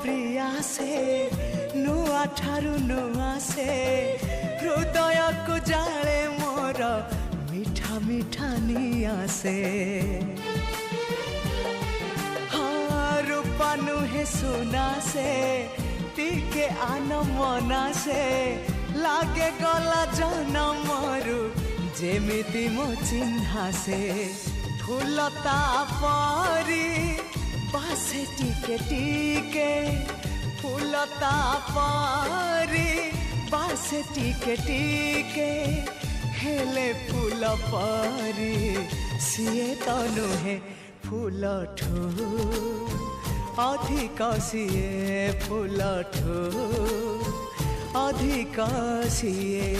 प्रिया से नुआ ठारू नुआ से हृदय को जाले मोर मीठा मीठा निया से हाँ रूपा नुहे सुना से टिके आन मना से लागे गला जनमरु जेमिति मो चिन्हा से फूलता परी बासे टिके टिके फूलता परी बासे टिके टिके हेले फूल परी सीए तो नुहे फूल ठू अधिक सीए फूल ठू अधिक सीए।